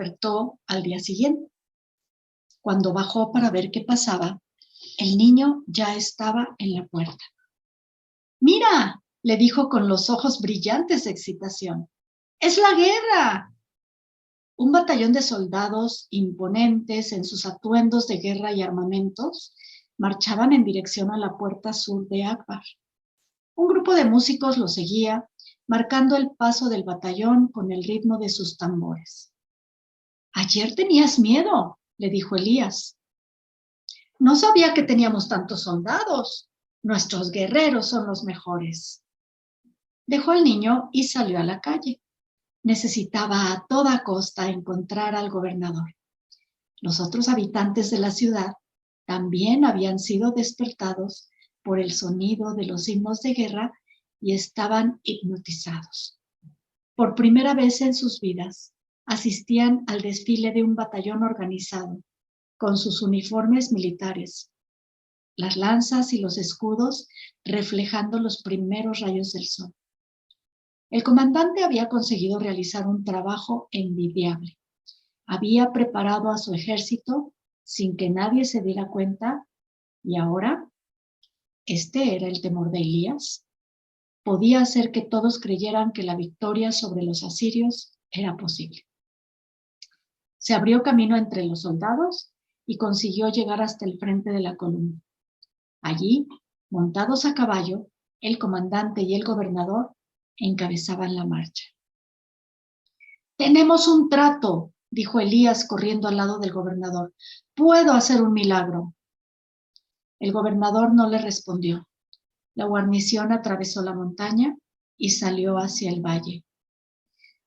despertó al día siguiente. Cuando bajó para ver qué pasaba, el niño ya estaba en la puerta. ¡Mira!, le dijo con los ojos brillantes de excitación. ¡Es la guerra! Un batallón de soldados imponentes en sus atuendos de guerra y armamentos marchaban en dirección a la puerta sur de Akbar. Un grupo de músicos los seguía, marcando el paso del batallón con el ritmo de sus tambores. «Ayer tenías miedo», le dijo Elías. «No sabía que teníamos tantos soldados. Nuestros guerreros son los mejores». Dejó al niño y salió a la calle. Necesitaba a toda costa encontrar al gobernador. Los otros habitantes de la ciudad también habían sido despertados por el sonido de los himnos de guerra y estaban hipnotizados. Por primera vez en sus vidas, asistían al desfile de un batallón organizado, con sus uniformes militares, las lanzas y los escudos reflejando los primeros rayos del sol. El comandante había conseguido realizar un trabajo envidiable. Había preparado a su ejército sin que nadie se diera cuenta, y ahora, este era el temor de Elías. Podía hacer que todos creyeran que la victoria sobre los asirios era posible. Se abrió camino entre los soldados y consiguió llegar hasta el frente de la columna. Allí, montados a caballo, el comandante y el gobernador encabezaban la marcha. «Tenemos un trato», dijo Elías corriendo al lado del gobernador. «Puedo hacer un milagro». El gobernador no le respondió. La guarnición atravesó la montaña y salió hacia el valle.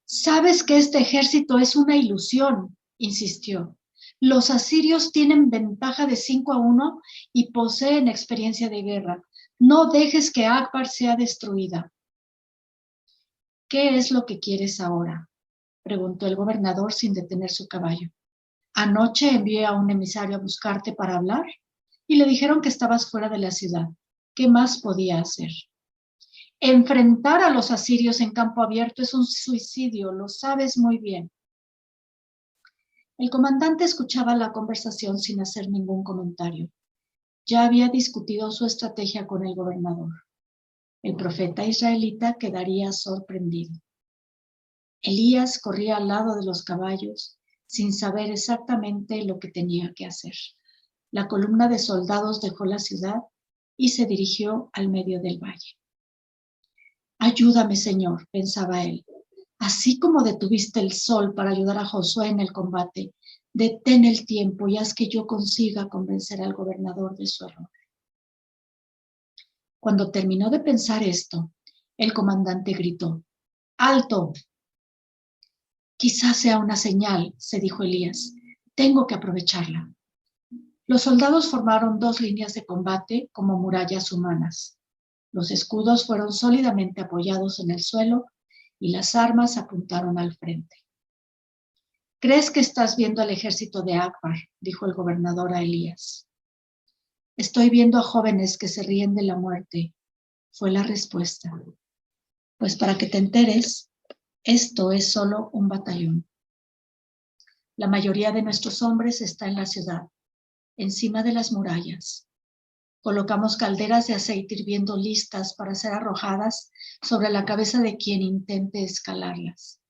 «Sabes que este ejército es una ilusión», insistió. «Los asirios tienen ventaja de 5-1 y poseen experiencia de guerra. No dejes que Akbar sea destruida». «¿Qué es lo que quieres ahora?», preguntó el gobernador sin detener su caballo. «Anoche envié a un emisario a buscarte para hablar y le dijeron que estabas fuera de la ciudad. ¿Qué más podía hacer?» «Enfrentar a los asirios en campo abierto es un suicidio, lo sabes muy bien». El comandante escuchaba la conversación sin hacer ningún comentario. Ya había discutido su estrategia con el gobernador. El profeta israelita quedaría sorprendido. Elías corría al lado de los caballos sin saber exactamente lo que tenía que hacer. La columna de soldados dejó la ciudad y se dirigió al medio del valle. «Ayúdame, Señor», pensaba él. «Así como detuviste el sol para ayudar a Josué en el combate, detén el tiempo y haz que yo consiga convencer al gobernador de su error». Cuando terminó de pensar esto, el comandante gritó: «¡Alto!». «Quizás sea una señal», se dijo Elías. «Tengo que aprovecharla». Los soldados formaron 2 líneas de combate como murallas humanas. Los escudos fueron sólidamente apoyados en el suelo y las armas apuntaron al frente. «¿Crees que estás viendo al ejército de Akbar?», dijo el gobernador a Elías. «Estoy viendo a jóvenes que se ríen de la muerte», fue la respuesta. «Pues para que te enteres, esto es solo un batallón. La mayoría de nuestros hombres está en la ciudad, encima de las murallas. Colocamos calderas de aceite hirviendo listas para ser arrojadas sobre la cabeza de quien intente escalarlas.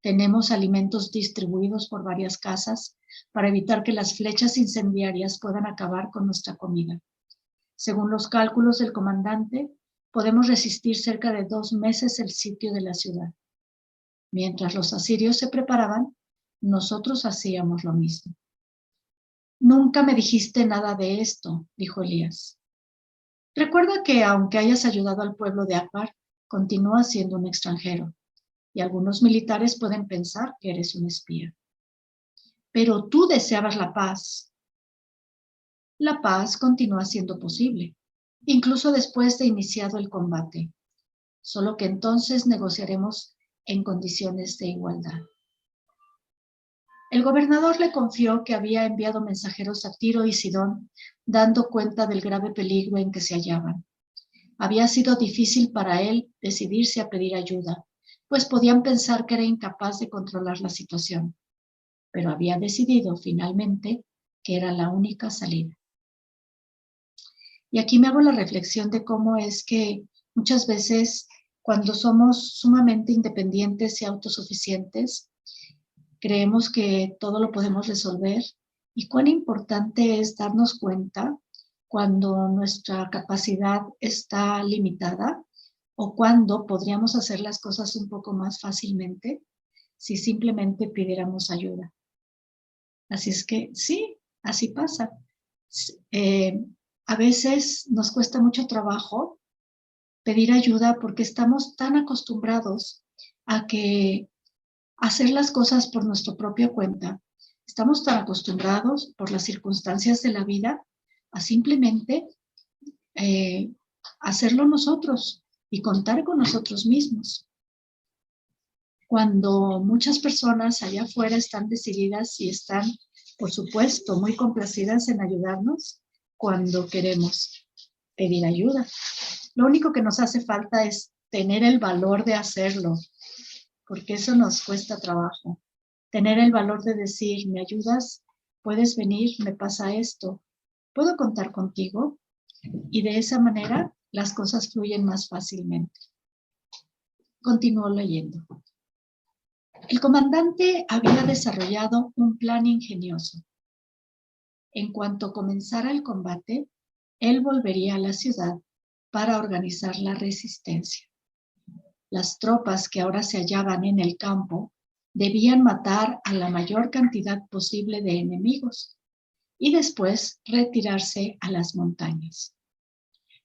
Tenemos alimentos distribuidos por varias casas para evitar que las flechas incendiarias puedan acabar con nuestra comida. Según los cálculos del comandante, podemos resistir cerca de 2 meses el sitio de la ciudad. Mientras los asirios se preparaban, nosotros hacíamos lo mismo». «Nunca me dijiste nada de esto», dijo Elías. «Recuerda que aunque hayas ayudado al pueblo de Akbar, continúas siendo un extranjero, y algunos militares pueden pensar que eres un espía. Pero tú deseabas la paz». «La paz continúa siendo posible, incluso después de iniciado el combate, solo que entonces negociaremos en condiciones de igualdad». El gobernador le confió que había enviado mensajeros a Tiro y Sidón, dando cuenta del grave peligro en que se hallaban. Había sido difícil para él decidirse a pedir ayuda, pues podían pensar que era incapaz de controlar la situación. pero había decidido finalmente que era la única salida. Y aquí me hago la reflexión de cómo es que muchas veces cuando somos sumamente independientes y autosuficientes, creemos que todo lo podemos resolver y cuán importante es darnos cuenta cuando nuestra capacidad está limitada o cuando podríamos hacer las cosas un poco más fácilmente si simplemente pidiéramos ayuda. Así es que sí, así pasa. A veces nos cuesta mucho trabajo pedir ayuda porque estamos tan acostumbrados a que hacer las cosas por nuestra propia cuenta. Estamos tan acostumbrados por las circunstancias de la vida a simplemente hacerlo nosotros y contar con nosotros mismos. Cuando muchas personas allá afuera están decididas y están, por supuesto, muy complacidas en ayudarnos cuando queremos pedir ayuda. Lo único que nos hace falta es tener el valor de hacerlo, porque eso nos cuesta trabajo. Tener el valor de decir, ¿me ayudas? ¿Puedes venir? ¿Me pasa esto? ¿Puedo contar contigo? Y de esa manera las cosas fluyen más fácilmente. Continúo leyendo. El comandante había desarrollado un plan ingenioso. En cuanto comenzara el combate, él volvería a la ciudad para organizar la resistencia. Las tropas que ahora se hallaban en el campo debían matar a la mayor cantidad posible de enemigos y después retirarse a las montañas.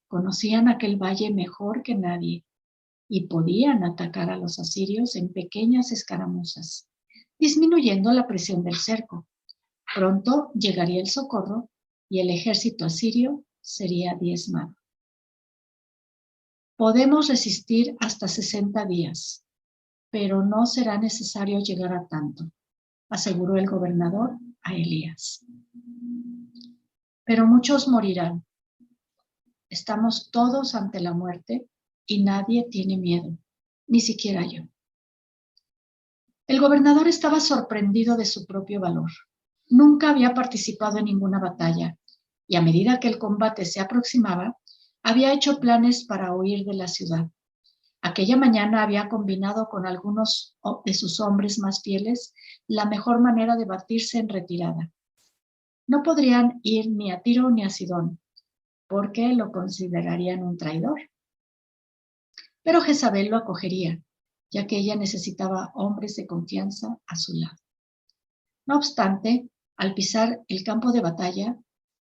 Conocían aquel valle mejor que nadie y podían atacar a los asirios en pequeñas escaramuzas, disminuyendo la presión del cerco. Pronto llegaría el socorro y el ejército asirio sería diezmado. Podemos resistir hasta 60 días, pero no será necesario llegar a tanto, aseguró el gobernador a Elías. Pero muchos morirán. Estamos todos ante la muerte y nadie tiene miedo, ni siquiera yo. El gobernador estaba sorprendido de su propio valor. Nunca había participado en ninguna batalla y a medida que el combate se aproximaba, había hecho planes para huir de la ciudad. Aquella mañana había combinado con algunos de sus hombres más fieles la mejor manera de batirse en retirada. No podrían ir ni a Tiro ni a Sidón, porque lo considerarían un traidor. Pero Jezabel lo acogería, ya que ella necesitaba hombres de confianza a su lado. No obstante, al pisar el campo de batalla,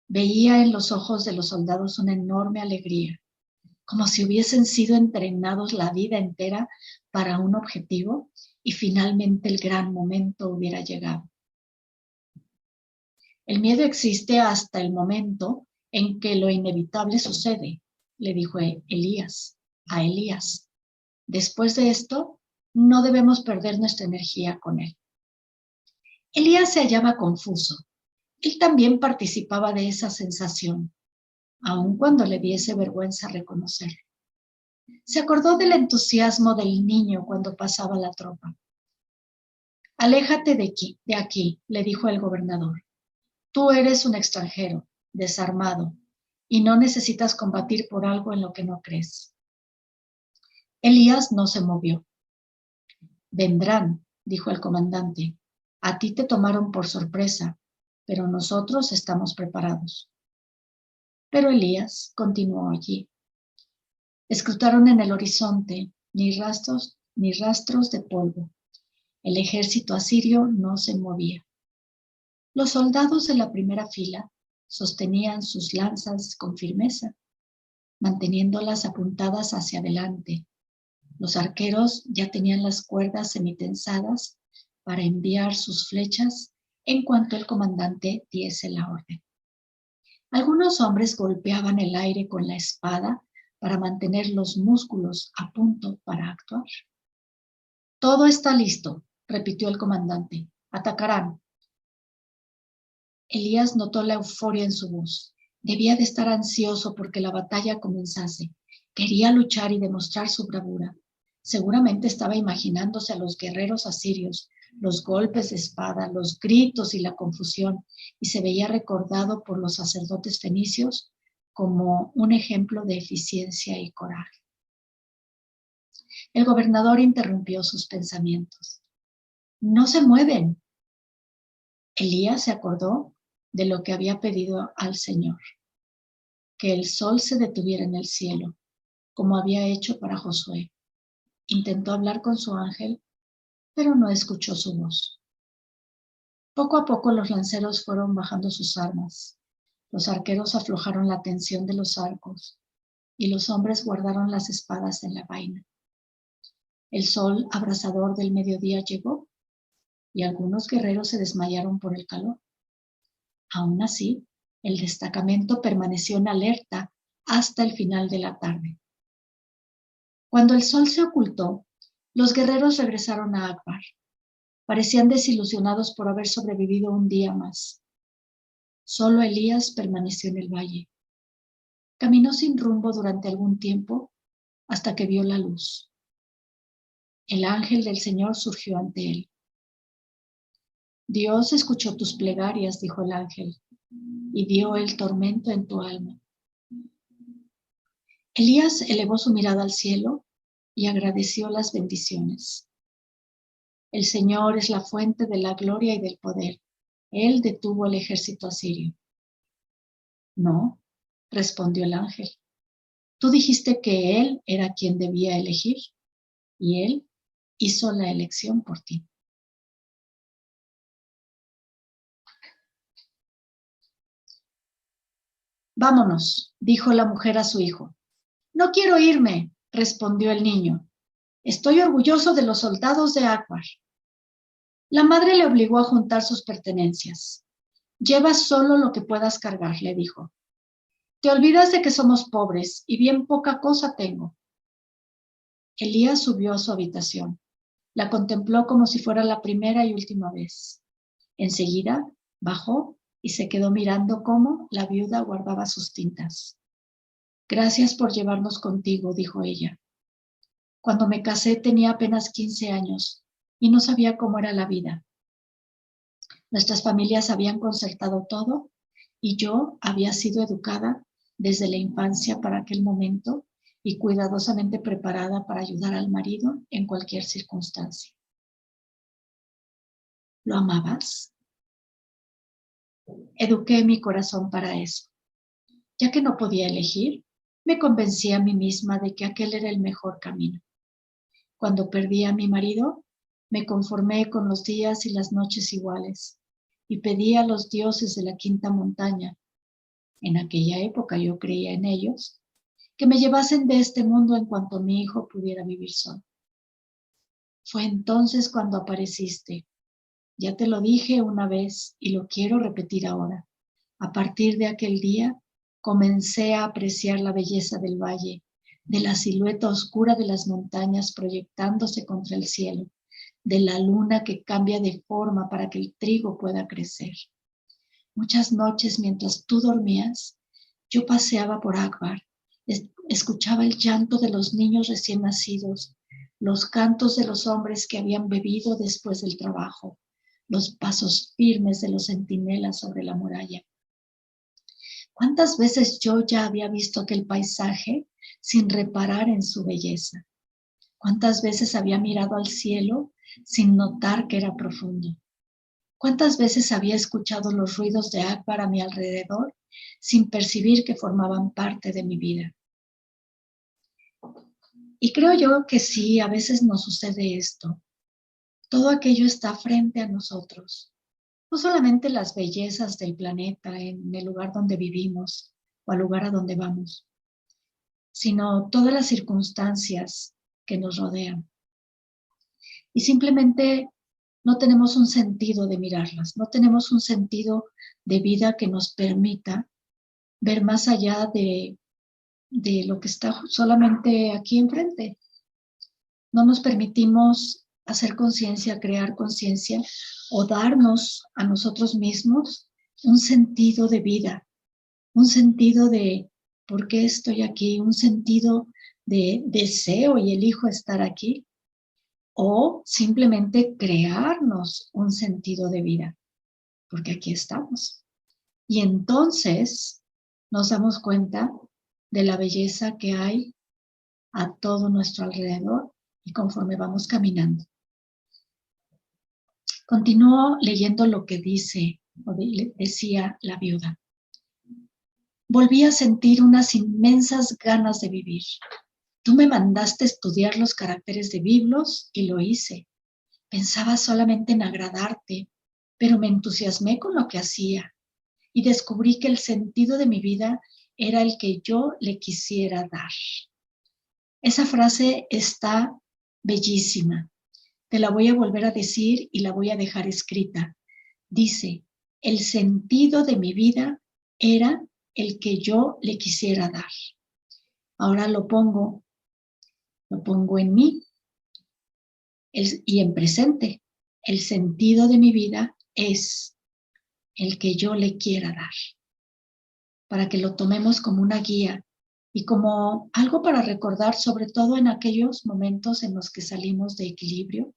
veía en los ojos de los soldados una enorme alegría, como si hubiesen sido entrenados la vida entera para un objetivo y finalmente el gran momento hubiera llegado. El miedo existe hasta el momento en que lo inevitable sucede, le dijo Elías a Elías. Después de esto, no debemos perder nuestra energía con él. Elías se hallaba confuso. Él también participaba de esa sensación, aun cuando le diese vergüenza reconocerlo. Se acordó del entusiasmo del niño cuando pasaba la tropa. Aléjate de aquí, le dijo el gobernador. Tú eres un extranjero, desarmado, y no necesitas combatir por algo en lo que no crees. Elías no se movió. Vendrán, dijo el comandante. A ti te tomaron por sorpresa, pero nosotros estamos preparados. Pero Elías continuó allí. Escrutaron en el horizonte, ni rastros de polvo. El ejército asirio no se movía. Los soldados de la primera fila sostenían sus lanzas con firmeza, manteniéndolas apuntadas hacia adelante. Los arqueros ya tenían las cuerdas semitensadas para enviar sus flechas en cuanto el comandante diese la orden. Algunos hombres golpeaban el aire con la espada para mantener los músculos a punto para actuar. Todo está listo, repitió el comandante. Atacarán. Elías notó la euforia en su voz. Debía de estar ansioso porque la batalla comenzase. Quería luchar y demostrar su bravura. Seguramente estaba imaginándose a los guerreros asirios los golpes de espada, los gritos y la confusión, y se veía recordado por los sacerdotes fenicios como un ejemplo de eficiencia y coraje. El gobernador interrumpió sus pensamientos. No se mueven. Elías se acordó de lo que había pedido al Señor, que el sol se detuviera en el cielo, como había hecho para Josué. Intentó hablar con su ángel, pero no escuchó su voz. Poco a poco los lanceros fueron bajando sus armas. Los arqueros aflojaron la tensión de los arcos y los hombres guardaron las espadas en la vaina. El sol abrasador del mediodía llegó y algunos guerreros se desmayaron por el calor. Aún así, el destacamento permaneció en alerta hasta el final de la tarde. Cuando el sol se ocultó, los guerreros regresaron a Akbar. Parecían desilusionados por haber sobrevivido un día más. Solo Elías permaneció en el valle. Caminó sin rumbo durante algún tiempo hasta que vio la luz. El ángel del Señor surgió ante él. Dios escuchó tus plegarias, dijo el ángel, y vio el tormento en tu alma. Elías elevó su mirada al cielo y agradeció las bendiciones. El Señor es la fuente de la gloria y del poder. Él detuvo el ejército asirio. No, respondió el ángel. Tú dijiste que Él era quien debía elegir y Él hizo la elección por ti. Vámonos, dijo la mujer a su hijo. No quiero irme, respondió el niño. Estoy orgulloso de los soldados de Akbar. La madre le obligó a juntar sus pertenencias. Lleva solo lo que puedas cargar, le dijo. Te olvidas de que somos pobres y bien poca cosa tengo. Elías subió a su habitación. La contempló como si fuera la primera y última vez. Enseguida bajó y se quedó mirando cómo la viuda guardaba sus tintas. Gracias por llevarnos contigo, dijo ella. Cuando me casé tenía apenas 15 años y no sabía cómo era la vida. Nuestras familias habían concertado todo y yo había sido educada desde la infancia para aquel momento y cuidadosamente preparada para ayudar al marido en cualquier circunstancia. ¿Lo amabas? Eduqué mi corazón para eso. Ya que no podía elegir, me convencí a mí misma de que aquel era el mejor camino. Cuando perdí a mi marido, me conformé con los días y las noches iguales y pedí a los dioses de la quinta montaña, en aquella época yo creía en ellos, que me llevasen de este mundo en cuanto mi hijo pudiera vivir solo. Fue entonces cuando apareciste. Ya te lo dije una vez y lo quiero repetir ahora. A partir de aquel día, comencé a apreciar la belleza del valle, de la silueta oscura de las montañas proyectándose contra el cielo, de la luna que cambia de forma para que el trigo pueda crecer. Muchas noches mientras tú dormías, yo paseaba por Akbar, escuchaba el llanto de los niños recién nacidos, los cantos de los hombres que habían bebido después del trabajo, los pasos firmes de los centinelas sobre la muralla. ¿Cuántas veces yo ya había visto aquel paisaje sin reparar en su belleza? ¿Cuántas veces había mirado al cielo sin notar que era profundo? ¿Cuántas veces había escuchado los ruidos de Akbar a mi alrededor sin percibir que formaban parte de mi vida? Y creo yo que sí, a veces nos sucede esto. Todo aquello está frente a nosotros. No solamente las bellezas del planeta en el lugar donde vivimos o al lugar a donde vamos, sino todas las circunstancias que nos rodean. Y simplemente no tenemos un sentido de mirarlas, no tenemos un sentido de vida que nos permita ver más allá de lo que está solamente aquí enfrente. No nos permitimos hacer conciencia, crear conciencia o darnos a nosotros mismos un sentido de vida, un sentido de por qué estoy aquí, un sentido de deseo y elijo estar aquí. o simplemente crearnos un sentido de vida, porque aquí estamos. Y entonces nos damos cuenta de la belleza que hay a todo nuestro alrededor y conforme vamos caminando. Continúo leyendo lo que decía la viuda. Volví a sentir unas inmensas ganas de vivir. Tú me mandaste estudiar los caracteres de biblos y lo hice. Pensaba solamente en agradarte, pero me entusiasmé con lo que hacía y descubrí que el sentido de mi vida era el que yo le quisiera dar. Esa frase está bellísima. Te la voy a volver a decir y la voy a dejar escrita. Dice, el sentido de mi vida era el que yo le quisiera dar. Ahora lo pongo en mí y en presente. El sentido de mi vida es el que yo le quiera dar, para que lo tomemos como una guía y como algo para recordar, sobre todo en aquellos momentos en los que salimos de equilibrio,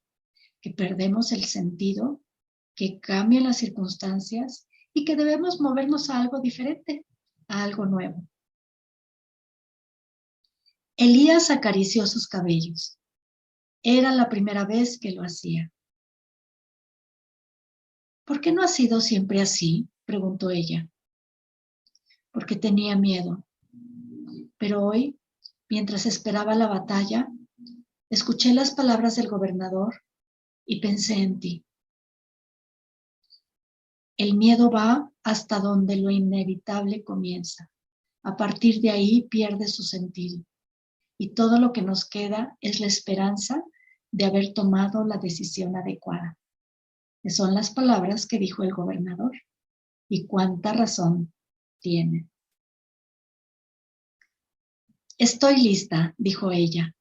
que perdemos el sentido, que cambian las circunstancias y que debemos movernos a algo diferente, a algo nuevo. Elías acarició sus cabellos. Era la primera vez que lo hacía. ¿Por qué no ha sido siempre así?, preguntó ella. Porque tenía miedo. Pero hoy, mientras esperaba la batalla, escuché las palabras del gobernador y pensé en ti. El miedo va hasta donde lo inevitable comienza. A partir de ahí pierde su sentido. Y todo lo que nos queda es la esperanza de haber tomado la decisión adecuada. Que son las palabras que dijo el gobernador. Y cuánta razón tiene. Estoy lista, dijo ella.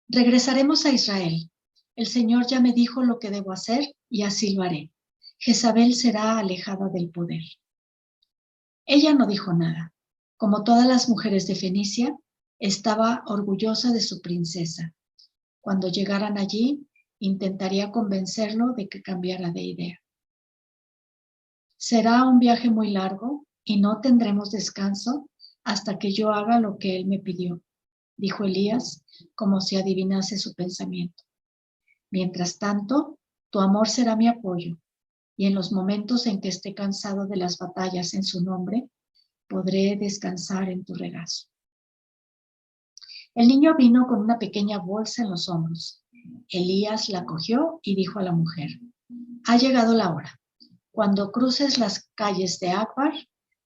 Regresaremos a Israel. El Señor ya me dijo lo que debo hacer y así lo haré. Jezabel será alejada del poder. Ella no dijo nada. Como todas las mujeres de Fenicia, estaba orgullosa de su princesa. Cuando llegaran allí, intentaría convencerlo de que cambiara de idea. Será un viaje muy largo y no tendremos descanso hasta que yo haga lo que él me pidió, dijo Elías, como si adivinase su pensamiento. Mientras tanto, tu amor será mi apoyo, y en los momentos en que esté cansado de las batallas en su nombre, podré descansar en tu regazo. El niño vino con una pequeña bolsa en los hombros. Elías la cogió y dijo a la mujer, ha llegado la hora. Cuando cruces las calles de Akbar,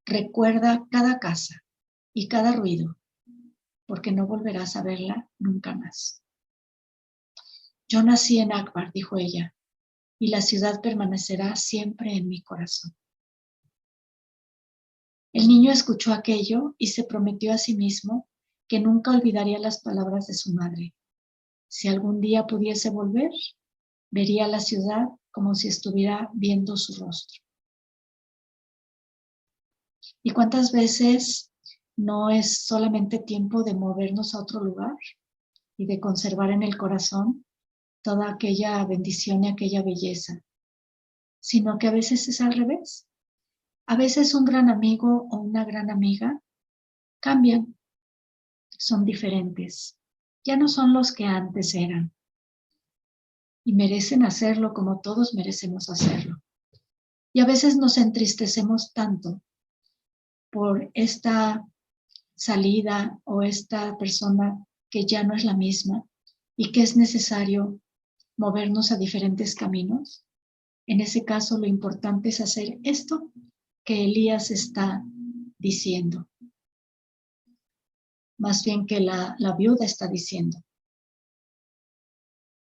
recuerda cada casa y cada ruido, porque no volverás a verla nunca más. Yo nací en Akbar, dijo ella, y la ciudad permanecerá siempre en mi corazón. El niño escuchó aquello y se prometió a sí mismo que nunca olvidaría las palabras de su madre. Si algún día pudiese volver, vería la ciudad como si estuviera viendo su rostro. ¿Y cuántas veces no es solamente tiempo de movernos a otro lugar y de conservar en el corazón toda aquella bendición y aquella belleza, sino que a veces es al revés? A veces un gran amigo o una gran amiga cambian, son diferentes, ya no son los que antes eran y merecen hacerlo como todos merecemos hacerlo. Y a veces nos entristecemos tanto por esta salida o esta persona que ya no es la misma y que es necesario movernos a diferentes caminos. En ese caso, lo importante es hacer esto que Elías está diciendo, más bien que la viuda está diciendo.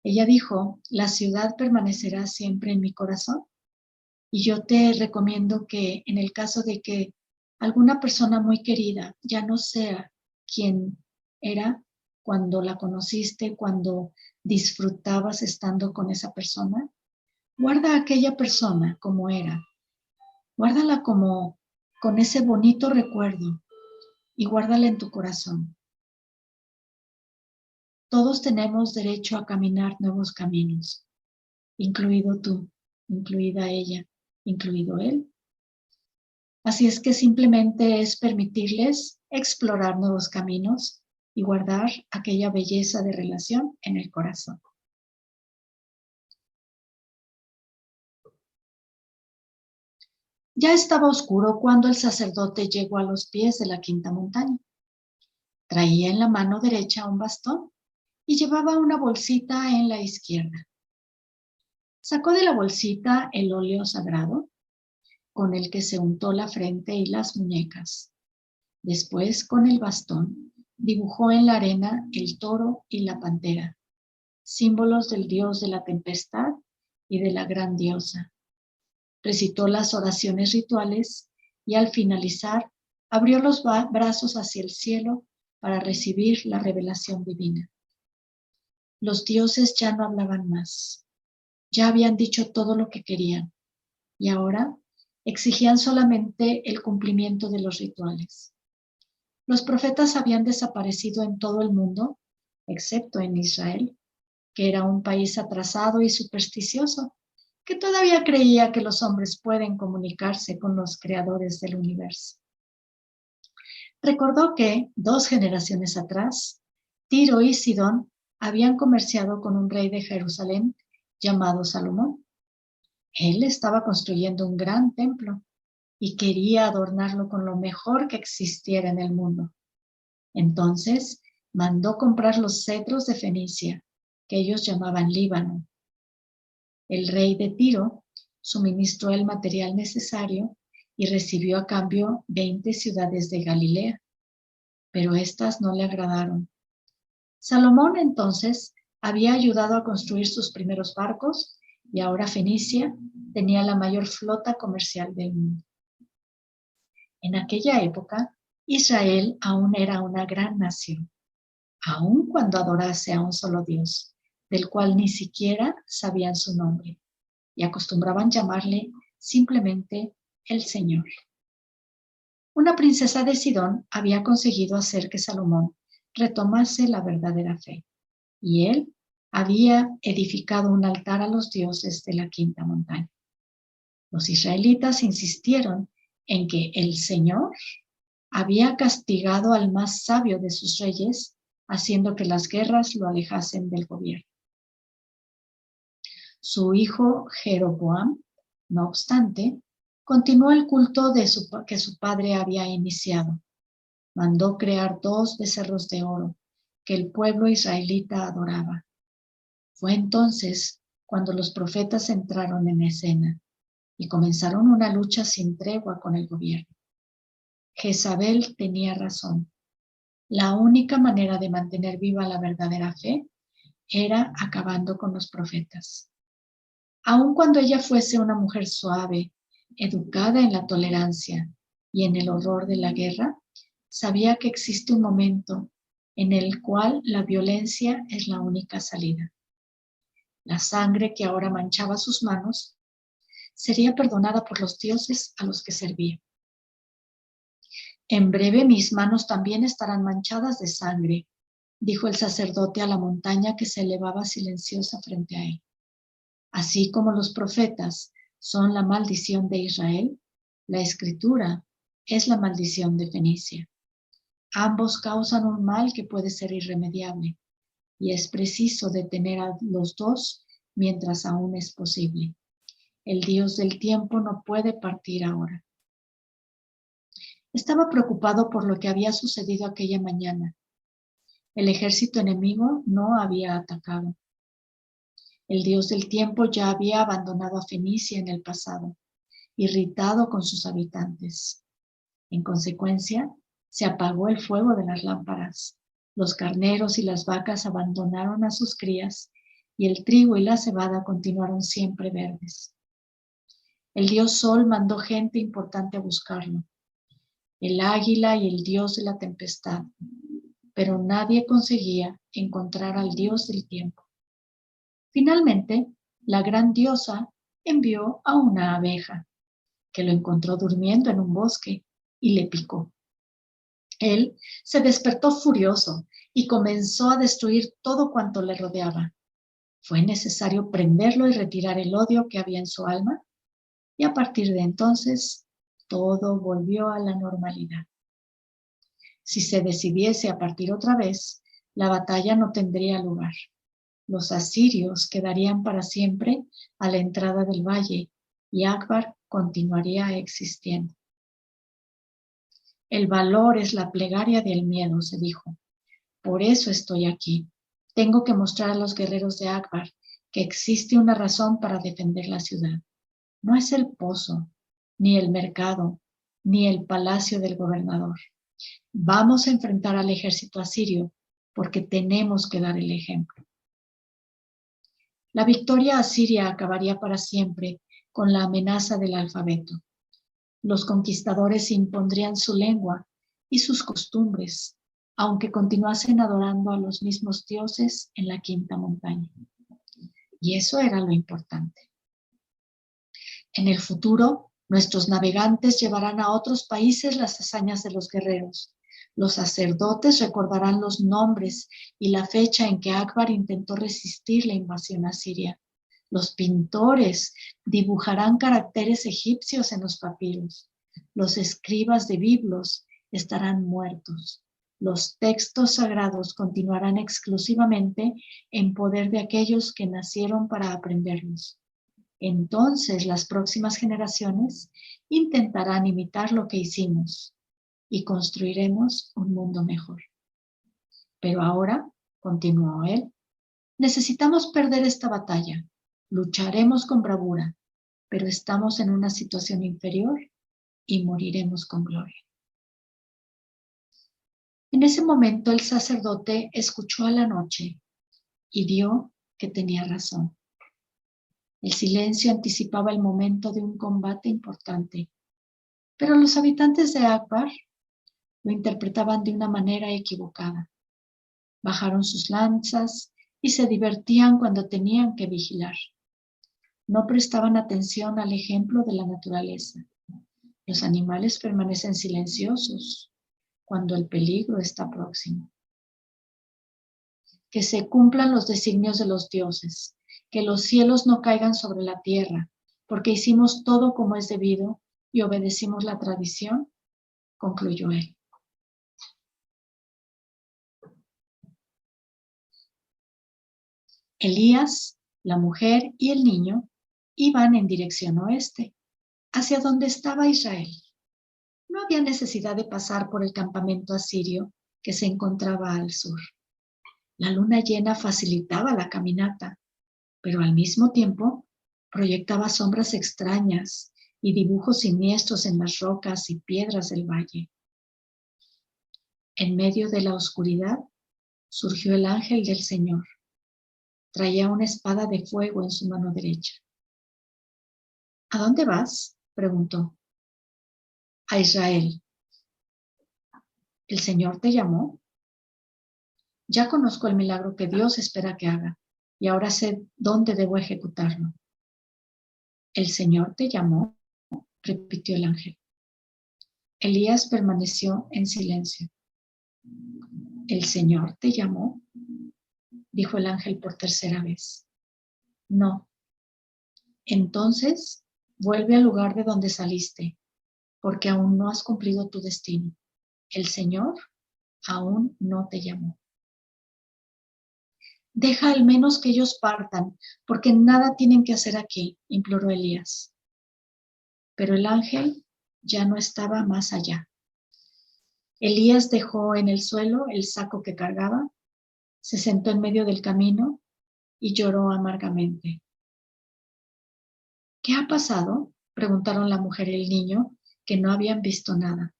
Ella dijo, la ciudad permanecerá siempre en mi corazón, y yo te recomiendo que en el caso de que alguna persona muy querida ya no sea quien era cuando la conociste, cuando disfrutabas estando con esa persona, guarda a aquella persona como era, guárdala como con ese bonito recuerdo y guárdala en tu corazón. Todos tenemos derecho a caminar nuevos caminos, incluido tú, incluida ella, incluido él. Así es que simplemente es permitirles explorar nuevos caminos y guardar aquella belleza de relación en el corazón. Ya estaba oscuro cuando el sacerdote llegó a los pies de la quinta montaña. Traía en la mano derecha un bastón y llevaba una bolsita en la izquierda. Sacó de la bolsita el óleo sagrado con el que se untó la frente y las muñecas. Después, con el bastón, dibujó en la arena el toro y la pantera, símbolos del dios de la tempestad y de la gran diosa. Recitó las oraciones rituales y al finalizar abrió los brazos hacia el cielo para recibir la revelación divina. Los dioses ya no hablaban más. Ya habían dicho todo lo que querían y ahora exigían solamente el cumplimiento de los rituales. Los profetas habían desaparecido en todo el mundo, excepto en Israel, que era un país atrasado y supersticioso, que todavía creía que los hombres pueden comunicarse con los creadores del universo. Recordó que, 2 generaciones atrás, Tiro y Sidón habían comerciado con un rey de Jerusalén llamado Salomón. Él estaba construyendo un gran templo y quería adornarlo con lo mejor que existiera en el mundo. Entonces mandó comprar los cedros de Fenicia, que ellos llamaban Líbano. El rey de Tiro suministró el material necesario y recibió a cambio 20 ciudades de Galilea, pero estas no le agradaron. Salomón entonces había ayudado a construir sus primeros barcos y ahora Fenicia tenía la mayor flota comercial del mundo. En aquella época, Israel aún era una gran nación, aun cuando adorase a un solo Dios, del cual ni siquiera sabían su nombre, y acostumbraban llamarle simplemente el Señor. Una princesa de Sidón había conseguido hacer que Salomón retomase la verdadera fe, y él había edificado un altar a los dioses de la quinta montaña. Los israelitas insistieron en que el Señor había castigado al más sabio de sus reyes, haciendo que las guerras lo alejasen del gobierno. Su hijo Jeroboam, no obstante, continuó el culto que su padre había iniciado. Mandó crear 2 becerros de oro que el pueblo israelita adoraba. Fue entonces cuando los profetas entraron en escena y comenzaron una lucha sin tregua con el gobierno. Jezabel tenía razón. La única manera de mantener viva la verdadera fe era acabando con los profetas. Aun cuando ella fuese una mujer suave, educada en la tolerancia y en el horror de la guerra, sabía que existe un momento en el cual la violencia es la única salida. La sangre que ahora manchaba sus manos sería perdonada por los dioses a los que servía. En breve mis manos también estarán manchadas de sangre, dijo el sacerdote a la montaña que se elevaba silenciosa frente a él. Así como los profetas son la maldición de Israel, la escritura es la maldición de Fenicia. Ambos causan un mal que puede ser irremediable y es preciso detener a los dos mientras aún es posible. El Dios del tiempo no puede partir ahora. Estaba preocupado por lo que había sucedido aquella mañana. El ejército enemigo no había atacado. El Dios del tiempo ya había abandonado a Fenicia en el pasado, irritado con sus habitantes. En consecuencia, se apagó el fuego de las lámparas. Los carneros y las vacas abandonaron a sus crías y el trigo y la cebada continuaron siempre verdes. El dios Sol mandó gente importante a buscarlo, el águila y el dios de la tempestad, pero nadie conseguía encontrar al dios del tiempo. Finalmente, la gran diosa envió a una abeja, que lo encontró durmiendo en un bosque y le picó. Él se despertó furioso y comenzó a destruir todo cuanto le rodeaba. Fue necesario prenderlo y retirar el odio que había en su alma, y a partir de entonces todo volvió a la normalidad. Si se decidiese a partir otra vez, la batalla no tendría lugar. Los asirios quedarían para siempre a la entrada del valle y Akbar continuaría existiendo. El valor es la plegaria del miedo, se dijo. Por eso estoy aquí. Tengo que mostrar a los guerreros de Akbar que existe una razón para defender la ciudad. No es el pozo, ni el mercado, ni el palacio del gobernador. Vamos a enfrentar al ejército asirio porque tenemos que dar el ejemplo. La victoria asiria acabaría para siempre con la amenaza del alfabeto. Los conquistadores impondrían su lengua y sus costumbres, aunque continuasen adorando a los mismos dioses en la quinta montaña. Y eso era lo importante. En el futuro, nuestros navegantes llevarán a otros países las hazañas de los guerreros. Los sacerdotes recordarán los nombres y la fecha en que Akbar intentó resistir la invasión asiria. Los pintores dibujarán caracteres egipcios en los papiros. Los escribas de biblos estarán muertos. Los textos sagrados continuarán exclusivamente en poder de aquellos que nacieron para aprenderlos. Entonces las próximas generaciones intentarán imitar lo que hicimos y construiremos un mundo mejor. Pero ahora, continuó él, necesitamos perder esta batalla. Lucharemos con bravura, pero estamos en una situación inferior y moriremos con gloria. En ese momento el sacerdote escuchó a la noche y vio que tenía razón. El silencio anticipaba el momento de un combate importante, pero los habitantes de Akbar lo interpretaban de una manera equivocada. Bajaron sus lanzas y se divertían cuando tenían que vigilar. No prestaban atención al ejemplo de la naturaleza. Los animales permanecen silenciosos cuando el peligro está próximo. Que se cumplan los designios de los dioses, que los cielos no caigan sobre la tierra, porque hicimos todo como es debido y obedecimos la tradición, concluyó él. Elías, la mujer y el niño iban en dirección oeste, hacia donde estaba Israel. No había necesidad de pasar por el campamento asirio que se encontraba al sur. La luna llena facilitaba la caminata, pero al mismo tiempo proyectaba sombras extrañas y dibujos siniestros en las rocas y piedras del valle. En medio de la oscuridad surgió el ángel del Señor. Traía una espada de fuego en su mano derecha. ¿A dónde vas?, preguntó. A Israel. ¿El Señor te llamó? Ya conozco el milagro que Dios espera que haga y ahora sé dónde debo ejecutarlo. ¿El Señor te llamó?, repitió el ángel. Elías permaneció en silencio. ¿El Señor te llamó?, dijo el ángel por tercera vez. No. Entonces, vuelve al lugar de donde saliste, porque aún no has cumplido tu destino. El Señor aún no te llamó. Deja al menos que ellos partan, porque nada tienen que hacer aquí, imploró Elías. Pero el ángel ya no estaba más allá. Elías dejó en el suelo el saco que cargaba, se sentó en medio del camino y lloró amargamente. ¿Qué ha pasado?, preguntaron la mujer y el niño, que no habían visto nada.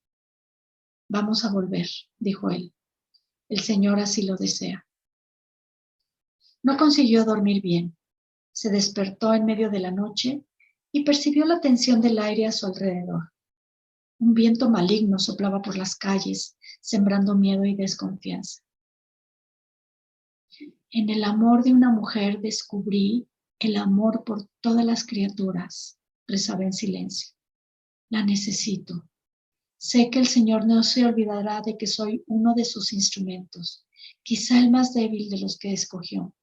Vamos a volver, dijo él. El Señor así lo desea. No consiguió dormir bien. Se despertó en medio de la noche y percibió la tensión del aire a su alrededor. Un viento maligno soplaba por las calles, sembrando miedo y desconfianza. En el amor de una mujer descubrí el amor por todas las criaturas, rezaba en silencio. La necesito. Sé que el Señor no se olvidará de que soy uno de sus instrumentos quizá el más débil de los que escogió.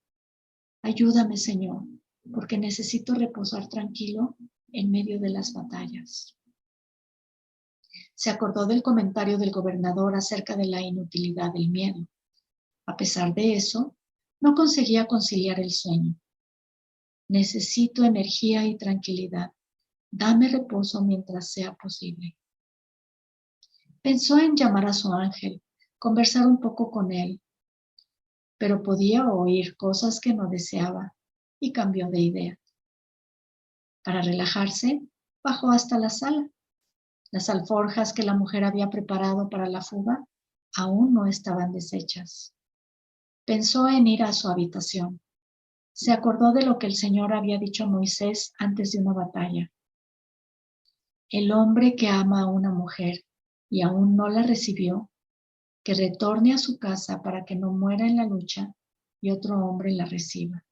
Ayúdame, Señor, porque necesito reposar tranquilo en medio de las batallas. Se acordó del comentario del gobernador acerca de la inutilidad del miedo. A pesar de eso, no conseguía conciliar el sueño. Necesito energía y tranquilidad. Dame reposo mientras sea posible. Pensó en llamar a su ángel, conversar un poco con él, pero podía oír cosas que no deseaba y cambió de idea. Para relajarse, bajó hasta la sala. Las alforjas que la mujer había preparado para la fuga aún no estaban deshechas. Pensó en ir a su habitación. Se acordó de lo que el Señor había dicho a Moisés antes de una batalla. El hombre que ama a una mujer y aún no la recibió, que retorne a su casa para que no muera en la lucha y otro hombre la reciba.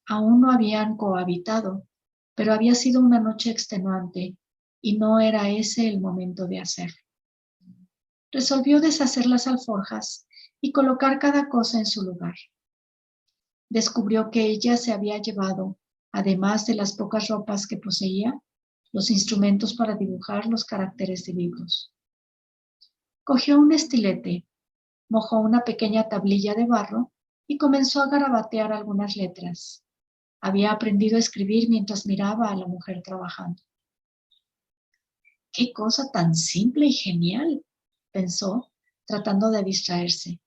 Aún no habían cohabitado, pero había sido una noche extenuante y no era ese el momento de hacerlo. Resolvió deshacer las alforjas y colocar cada cosa en su lugar. Descubrió que ella se había llevado, además de las pocas ropas que poseía, los instrumentos para dibujar los caracteres de libros. Cogió un estilete, mojó una pequeña tablilla de barro y comenzó a garabatear algunas letras. Había aprendido a escribir mientras miraba a la mujer trabajando. ¡Qué cosa tan simple y genial!, pensó, tratando de distraerse.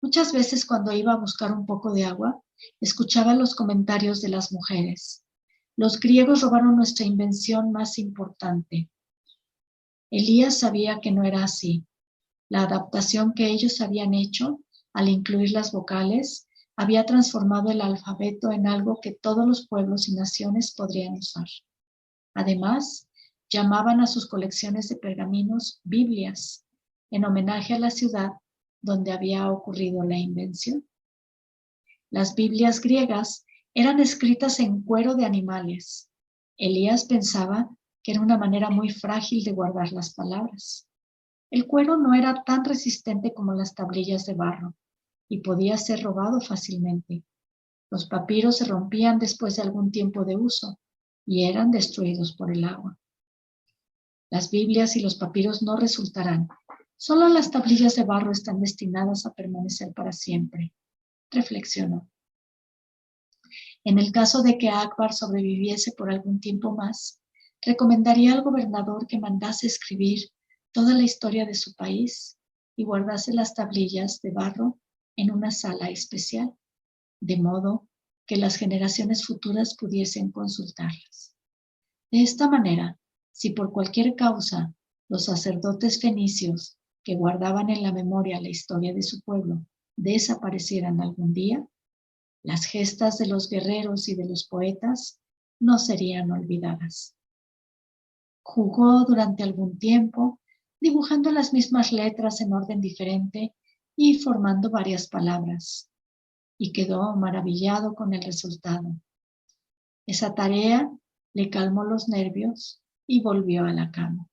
Muchas veces cuando iba a buscar un poco de agua, escuchaba los comentarios de las mujeres. Los griegos robaron nuestra invención más importante. Elías sabía que no era así. La adaptación que ellos habían hecho, al incluir las vocales, había transformado el alfabeto en algo que todos los pueblos y naciones podrían usar. Además, llamaban a sus colecciones de pergaminos Biblias, en homenaje a la ciudad donde había ocurrido la invención. Las Biblias griegas eran escritas en cuero de animales. Elías pensaba que era una manera muy frágil de guardar las palabras. El cuero no era tan resistente como las tablillas de barro y podía ser robado fácilmente. Los papiros se rompían después de algún tiempo de uso y eran destruidos por el agua. Las Biblias y los papiros no resultarán. Solo las tablillas de barro están destinadas a permanecer para siempre, reflexionó. En el caso de que Akbar sobreviviese por algún tiempo más, recomendaría al gobernador que mandase escribir toda la historia de su país y guardase las tablillas de barro en una sala especial, de modo que las generaciones futuras pudiesen consultarlas. De esta manera, si por cualquier causa los sacerdotes fenicios que guardaban en la memoria la historia de su pueblo desaparecieran algún día, las gestas de los guerreros y de los poetas no serían olvidadas. Jugó durante algún tiempo, dibujando las mismas letras en orden diferente y formando varias palabras, y quedó maravillado con el resultado. Esa tarea le calmó los nervios y volvió a la cama.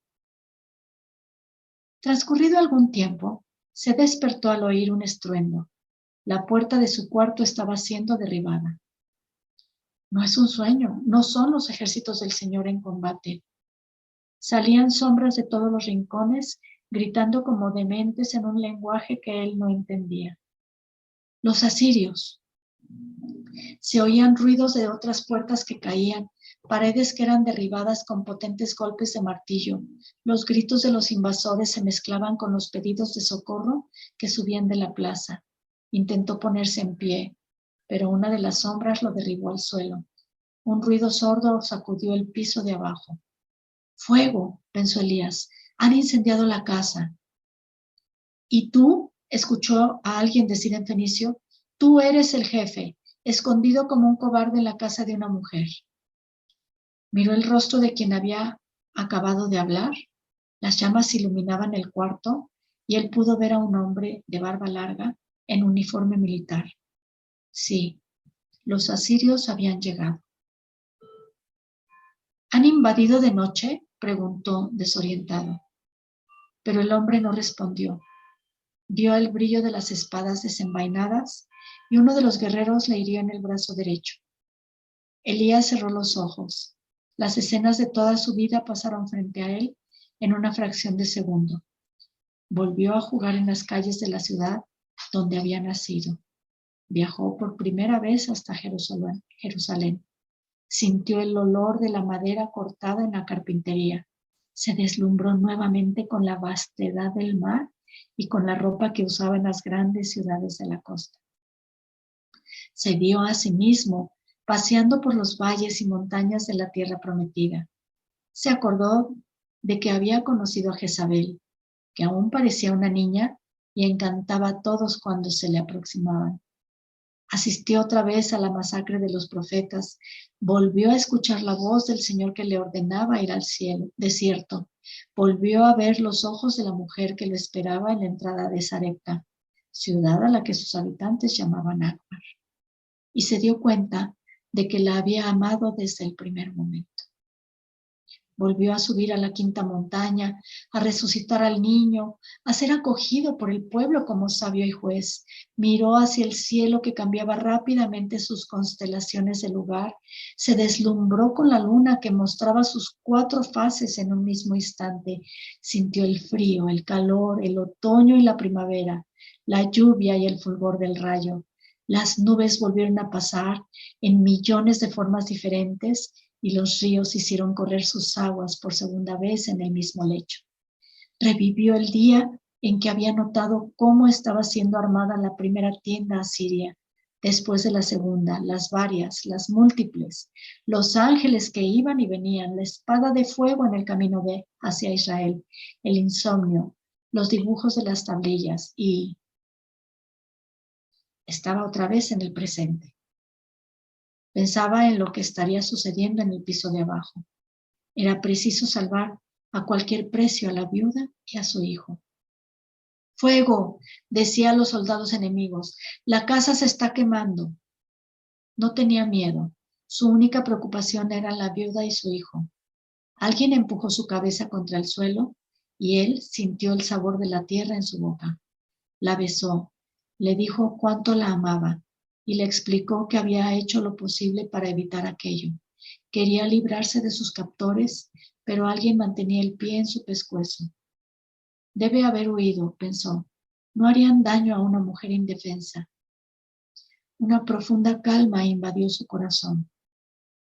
Transcurrido algún tiempo, se despertó al oír un estruendo. La puerta de su cuarto estaba siendo derribada. No es un sueño, no son los ejércitos del Señor en combate. Salían sombras de todos los rincones, gritando como dementes en un lenguaje que él no entendía. Los asirios. Se oían ruidos de otras puertas que caían, paredes que eran derribadas con potentes golpes de martillo. Los gritos de los invasores se mezclaban con los pedidos de socorro que subían de la plaza. Intentó ponerse en pie, pero una de las sombras lo derribó al suelo. Un ruido sordo sacudió el piso de abajo. «Fuego», pensó Elías, «han incendiado la casa». «¿Y tú?», escuchó a alguien decir en fenicio, «tú eres el jefe, escondido como un cobarde en la casa de una mujer». Miró el rostro de quien había acabado de hablar. Las llamas iluminaban el cuarto y él pudo ver a un hombre de barba larga en uniforme militar. Sí, los asirios habían llegado. ¿Han invadido de noche?, preguntó desorientado. Pero el hombre no respondió. Vio el brillo de las espadas desenvainadas y uno de los guerreros le hirió en el brazo derecho. Elías cerró los ojos. Las escenas de toda su vida pasaron frente a él en una fracción de segundo. Volvió a jugar en las calles de la ciudad donde había nacido. Viajó por primera vez hasta Jerusalén. Sintió el olor de la madera cortada en la carpintería. Se deslumbró nuevamente con la vastedad del mar y con la ropa que usaba en las grandes ciudades de la costa. Se vio a sí mismo paseando por los valles y montañas de la tierra prometida. Se acordó de que había conocido a Jezabel, que aún parecía una niña y encantaba a todos cuando se le aproximaban. Asistió otra vez a la masacre de los profetas, volvió a escuchar la voz del Señor que le ordenaba ir al desierto, volvió a ver los ojos de la mujer que lo esperaba en la entrada de Sarepta, ciudad a la que sus habitantes llamaban Akbar, y se dio cuenta de que la había amado desde el primer momento. Volvió a subir a la quinta montaña, a resucitar al niño, a ser acogido por el pueblo como sabio y juez. Miró hacia el cielo que cambiaba rápidamente sus constelaciones de lugar. Se deslumbró con la luna que mostraba sus 4 fases en un mismo instante. Sintió el frío, el calor, el otoño y la primavera, la lluvia y el fulgor del rayo. Las nubes volvieron a pasar en millones de formas diferentes y los ríos hicieron correr sus aguas por segunda vez en el mismo lecho. Revivió el día en que había notado cómo estaba siendo armada la primera tienda asiria, después de la segunda, las varias, las múltiples, los ángeles que iban y venían, la espada de fuego en el camino hacia Israel, el insomnio, los dibujos de las tablillas, y estaba otra vez en el presente. Pensaba en lo que estaría sucediendo en el piso de abajo. Era preciso salvar a cualquier precio a la viuda y a su hijo. ¡Fuego!, decía a los soldados enemigos. La casa se está quemando. No tenía miedo. Su única preocupación eran la viuda y su hijo. Alguien empujó su cabeza contra el suelo y él sintió el sabor de la tierra en su boca. La besó, le dijo cuánto la amaba y le explicó que había hecho lo posible para evitar aquello. Quería librarse de sus captores, pero alguien mantenía el pie en su pescuezo. Debe haber huido, pensó. No harían daño a una mujer indefensa. Una profunda calma invadió su corazón.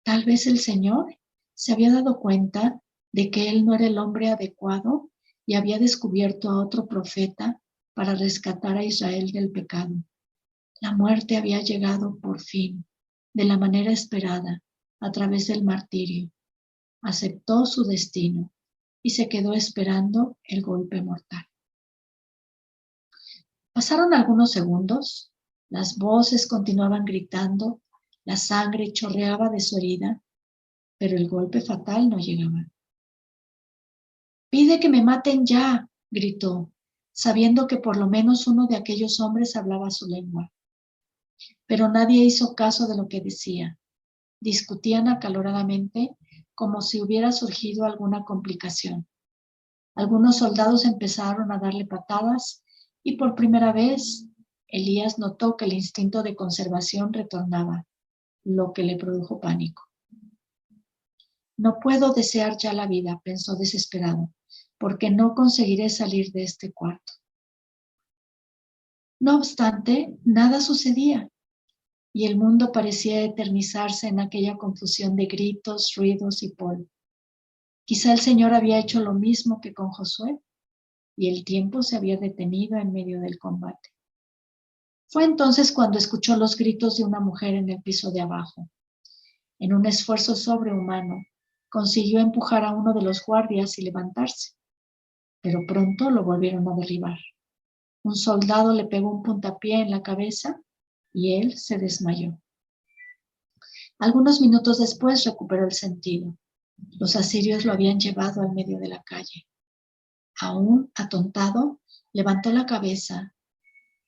Tal vez el Señor se había dado cuenta de que él no era el hombre adecuado y había descubierto a otro profeta para rescatar a Israel del pecado. La muerte había llegado por fin, de la manera esperada, a través del martirio. Aceptó su destino y se quedó esperando el golpe mortal. Pasaron algunos segundos, las voces continuaban gritando, la sangre chorreaba de su herida, pero el golpe fatal no llegaba. «Pide que me maten ya», gritó, sabiendo que por lo menos uno de aquellos hombres hablaba su lengua. Pero nadie hizo caso de lo que decía. Discutían acaloradamente como si hubiera surgido alguna complicación. Algunos soldados empezaron a darle patadas y por primera vez Elías notó que el instinto de conservación retornaba, lo que le produjo pánico. No puedo desear ya la vida, pensó desesperado, porque no conseguiré salir de este cuarto. No obstante, nada sucedía y el mundo parecía eternizarse en aquella confusión de gritos, ruidos y polvo. Quizá el Señor había hecho lo mismo que con Josué y el tiempo se había detenido en medio del combate. Fue entonces cuando escuchó los gritos de una mujer en el piso de abajo. En un esfuerzo sobrehumano, consiguió empujar a uno de los guardias y levantarse, pero pronto lo volvieron a derribar. Un soldado le pegó un puntapié en la cabeza y él se desmayó. Algunos minutos después recuperó el sentido. Los asirios lo habían llevado al medio de la calle. Aún atontado, levantó la cabeza.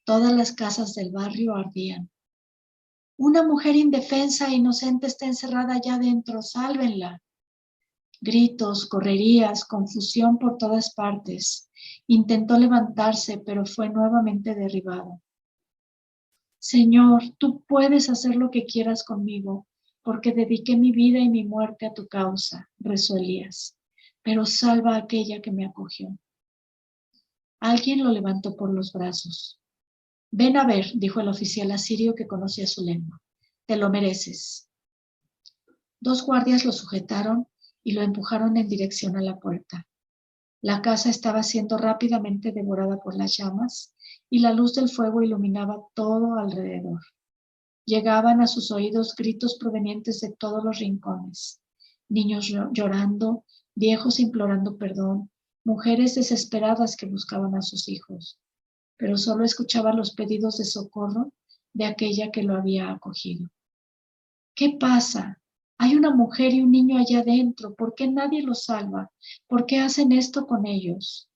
Todas las casas del barrio ardían. «Una mujer indefensa e inocente está encerrada allá adentro, sálvenla». Gritos, correrías, confusión por todas partes. Intentó levantarse, pero fue nuevamente derribado. Señor, tú puedes hacer lo que quieras conmigo, porque dediqué mi vida y mi muerte a tu causa, rezó Elías, pero salva a aquella que me acogió. Alguien lo levantó por los brazos. Ven a ver, dijo el oficial asirio que conocía su lengua. Te lo mereces. 2 guardias lo sujetaron y lo empujaron en dirección a la puerta. La casa estaba siendo rápidamente devorada por las llamas y la luz del fuego iluminaba todo alrededor. Llegaban a sus oídos gritos provenientes de todos los rincones. Niños llorando, viejos implorando perdón, mujeres desesperadas que buscaban a sus hijos. Pero solo escuchaba los pedidos de socorro de aquella que lo había acogido. ¿Qué pasa? Hay una mujer y un niño allá adentro. ¿Por qué nadie los salva? ¿Por qué hacen esto con ellos?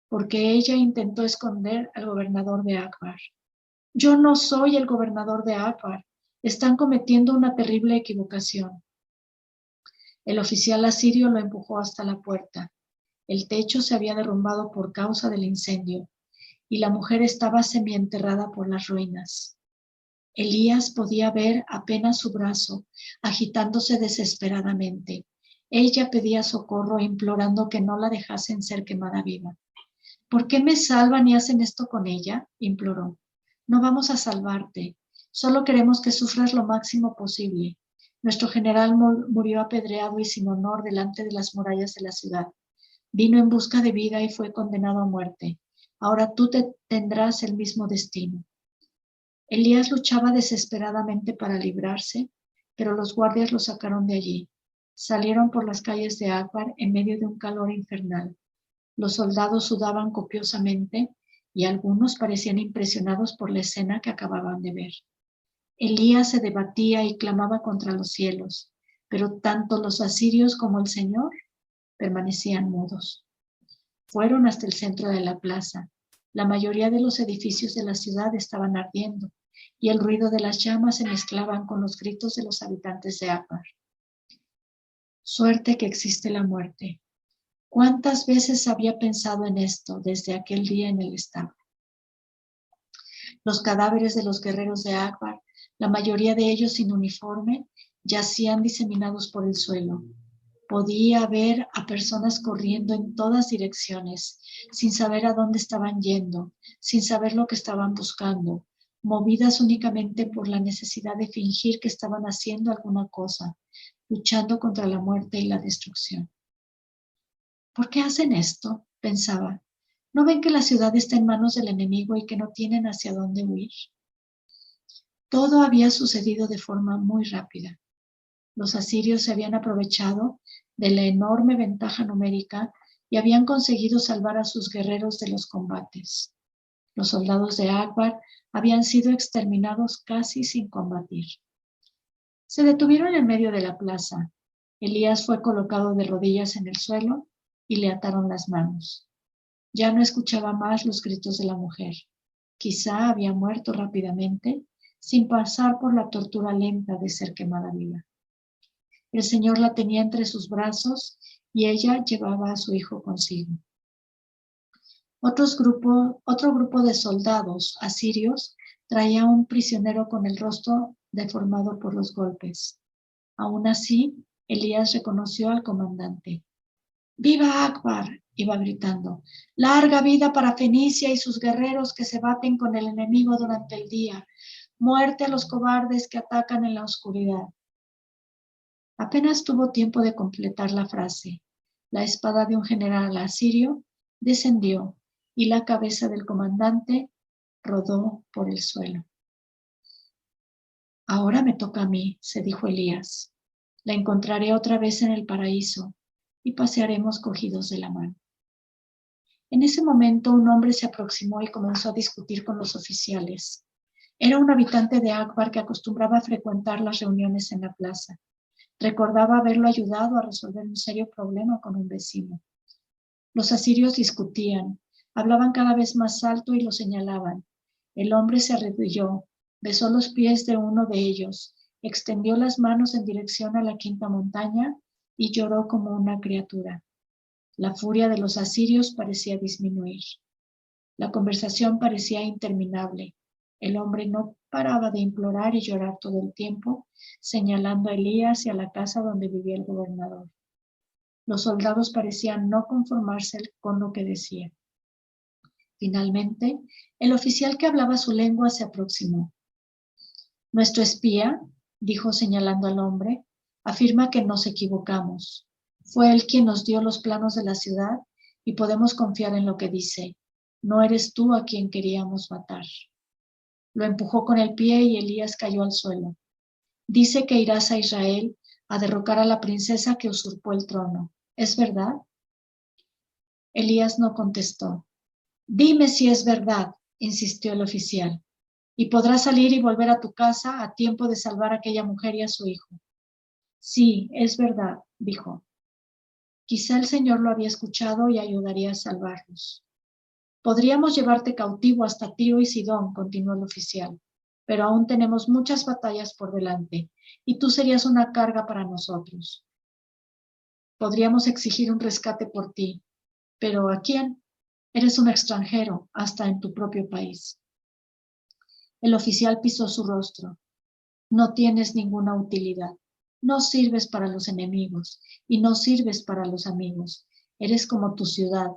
Porque ella intentó esconder al gobernador de Akbar. Yo no soy el gobernador de Akbar. Están cometiendo una terrible equivocación. El oficial asirio lo empujó hasta la puerta. El techo se había derrumbado por causa del incendio y la mujer estaba semienterrada por las ruinas. Elías podía ver apenas su brazo, agitándose desesperadamente. Ella pedía socorro, implorando que no la dejasen ser quemada viva. ¿Por qué me salvan y hacen esto con ella?, imploró. No vamos a salvarte. Solo queremos que sufras lo máximo posible. Nuestro general murió apedreado y sin honor delante de las murallas de la ciudad. Vino en busca de vida y fue condenado a muerte. Ahora tú tendrás el mismo destino. Elías luchaba desesperadamente para librarse, pero los guardias lo sacaron de allí. Salieron por las calles de Akbar en medio de un calor infernal. Los soldados sudaban copiosamente y algunos parecían impresionados por la escena que acababan de ver. Elías se debatía y clamaba contra los cielos, pero tanto los asirios como el Señor permanecían mudos. Fueron hasta el centro de la plaza. La mayoría de los edificios de la ciudad estaban ardiendo y el ruido de las llamas se mezclaban con los gritos de los habitantes de Akbar. Suerte que existe la muerte. ¿Cuántas veces había pensado en esto desde aquel día en el establo? Los cadáveres de los guerreros de Akbar, la mayoría de ellos sin uniforme, yacían diseminados por el suelo. Podía ver a personas corriendo en todas direcciones, sin saber a dónde estaban yendo, sin saber lo que estaban buscando, movidas únicamente por la necesidad de fingir que estaban haciendo alguna cosa, luchando contra la muerte y la destrucción. ¿Por qué hacen esto?, pensaba. ¿No ven que la ciudad está en manos del enemigo y que no tienen hacia dónde huir? Todo había sucedido de forma muy rápida. Los asirios se habían aprovechado de la enorme ventaja numérica y habían conseguido salvar a sus guerreros de los combates. Los soldados de Akbar habían sido exterminados casi sin combatir. Se detuvieron en medio de la plaza. Elías fue colocado de rodillas en el suelo y le ataron las manos. Ya no escuchaba más los gritos de la mujer. Quizá había muerto rápidamente, sin pasar por la tortura lenta de ser quemada viva. El Señor la tenía entre sus brazos y ella llevaba a su hijo consigo. Otro grupo de soldados asirios traía a un prisionero con el rostro deformado por los golpes. Aún así, Elías reconoció al comandante. ¡Viva Akbar!, iba gritando. ¡Larga vida para Fenicia y sus guerreros que se baten con el enemigo durante el día! ¡Muerte a los cobardes que atacan en la oscuridad! Apenas tuvo tiempo de completar la frase. La espada de un general asirio descendió y la cabeza del comandante rodó por el suelo. Ahora me toca a mí, se dijo Elías. La encontraré otra vez en el paraíso y pasearemos cogidos de la mano. En ese momento un hombre se aproximó y comenzó a discutir con los oficiales. Era un habitante de Akbar que acostumbraba a frecuentar las reuniones en la plaza. Recordaba haberlo ayudado a resolver un serio problema con un vecino. Los asirios discutían, hablaban cada vez más alto y lo señalaban. El hombre se arrodilló, besó los pies de uno de ellos, extendió las manos en dirección a la quinta montaña y lloró como una criatura. La furia de los asirios parecía disminuir. La conversación parecía interminable. El hombre no paraba de implorar y llorar todo el tiempo, señalando a Elías y a la casa donde vivía el gobernador. Los soldados parecían no conformarse con lo que decía. Finalmente, el oficial que hablaba su lengua se aproximó. Nuestro espía, dijo señalando al hombre, afirma que nos equivocamos. Fue él quien nos dio los planos de la ciudad y podemos confiar en lo que dice. No eres tú a quien queríamos matar. Lo empujó con el pie y Elías cayó al suelo. Dice que irás a Israel a derrocar a la princesa que usurpó el trono. ¿Es verdad? Elías no contestó. Dime si es verdad, insistió el oficial, y podrás salir y volver a tu casa a tiempo de salvar a aquella mujer y a su hijo. Sí, es verdad, dijo. Quizá el Señor lo había escuchado y ayudaría a salvarlos. Podríamos llevarte cautivo hasta Tiro y Sidón, continuó el oficial, pero aún tenemos muchas batallas por delante, y tú serías una carga para nosotros. Podríamos exigir un rescate por ti, pero ¿a quién? Eres un extranjero, hasta en tu propio país. El oficial pisó su rostro. No tienes ninguna utilidad. No sirves para los enemigos y no sirves para los amigos. Eres como tu ciudad.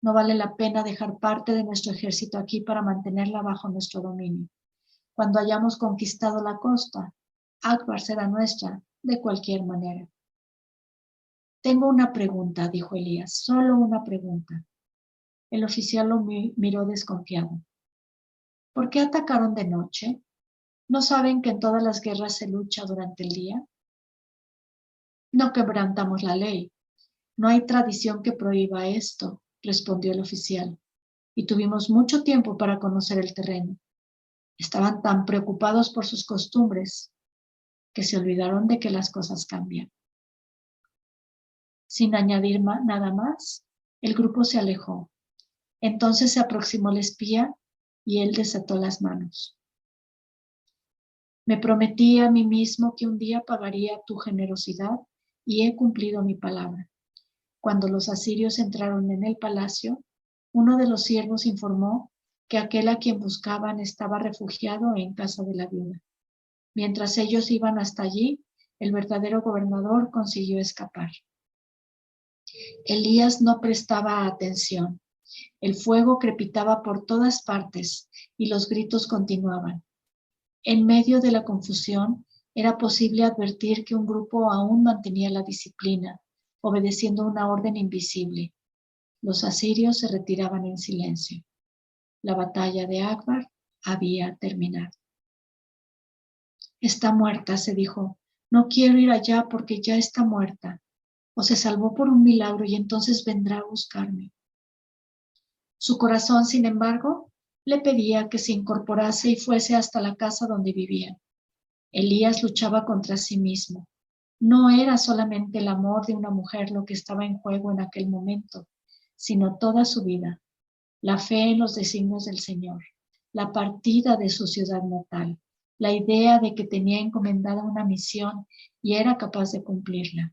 No vale la pena dejar parte de nuestro ejército aquí para mantenerla bajo nuestro dominio. Cuando hayamos conquistado la costa, Akbar será nuestra de cualquier manera. Tengo una pregunta, dijo Elías, solo una pregunta. El oficial lo miró desconfiado. ¿Por qué atacaron de noche? ¿No saben que en todas las guerras se lucha durante el día? No quebrantamos la ley. No hay tradición que prohíba esto, respondió el oficial, y tuvimos mucho tiempo para conocer el terreno. Estaban tan preocupados por sus costumbres que se olvidaron de que las cosas cambian. Sin añadir nada más, el grupo se alejó. Entonces se aproximó el espía y él desató las manos. Me prometí a mí mismo que un día pagaría tu generosidad y he cumplido mi palabra. Cuando los asirios entraron en el palacio, uno de los siervos informó que aquel a quien buscaban estaba refugiado en casa de la viuda. Mientras ellos iban hasta allí, el verdadero gobernador consiguió escapar. Elías no prestaba atención. El fuego crepitaba por todas partes y los gritos continuaban. En medio de la confusión, era posible advertir que un grupo aún mantenía la disciplina, obedeciendo una orden invisible. Los asirios se retiraban en silencio. La batalla de Akbar había terminado. Está muerta, se dijo. No quiero ir allá porque ya está muerta. O se salvó por un milagro y entonces vendrá a buscarme. Su corazón, sin embargo, le pedía que se incorporase y fuese hasta la casa donde vivían. Elías luchaba contra sí mismo. No era solamente el amor de una mujer lo que estaba en juego en aquel momento, sino toda su vida, la fe en los designios del Señor, la partida de su ciudad natal, la idea de que tenía encomendada una misión y era capaz de cumplirla.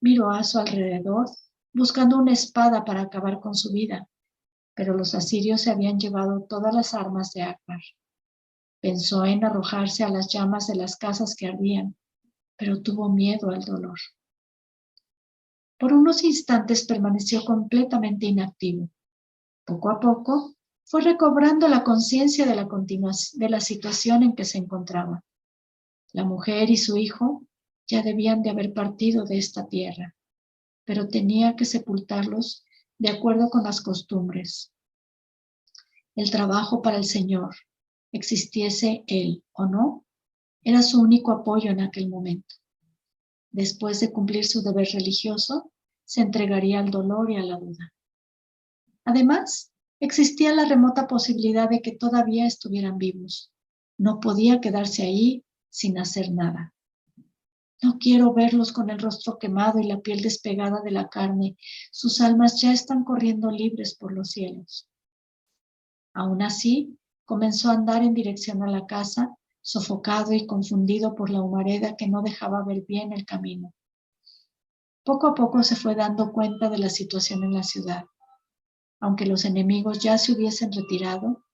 Miró a su alrededor, buscando una espada para acabar con su vida, pero los asirios se habían llevado todas las armas de Akbar. Pensó en arrojarse a las llamas de las casas que ardían, pero tuvo miedo al dolor. Por unos instantes permaneció completamente inactivo. Poco a poco fue recobrando la conciencia de la situación en que se encontraba. La mujer y su hijo ya debían de haber partido de esta tierra, pero tenía que sepultarlos de acuerdo con las costumbres. El trabajo para el Señor, existiese él o no, era su único apoyo en aquel momento. Después de cumplir su deber religioso, se entregaría al dolor y a la duda. Además, existía la remota posibilidad de que todavía estuvieran vivos. No podía quedarse ahí sin hacer nada. No quiero verlos con el rostro quemado y la piel despegada de la carne. Sus almas ya están corriendo libres por los cielos. Aún así, comenzó a andar en dirección a la casa, sofocado y confundido por la humareda que no dejaba ver bien el camino. Poco a poco se fue dando cuenta de la situación en la ciudad. Aunque los enemigos ya se hubiesen retirado,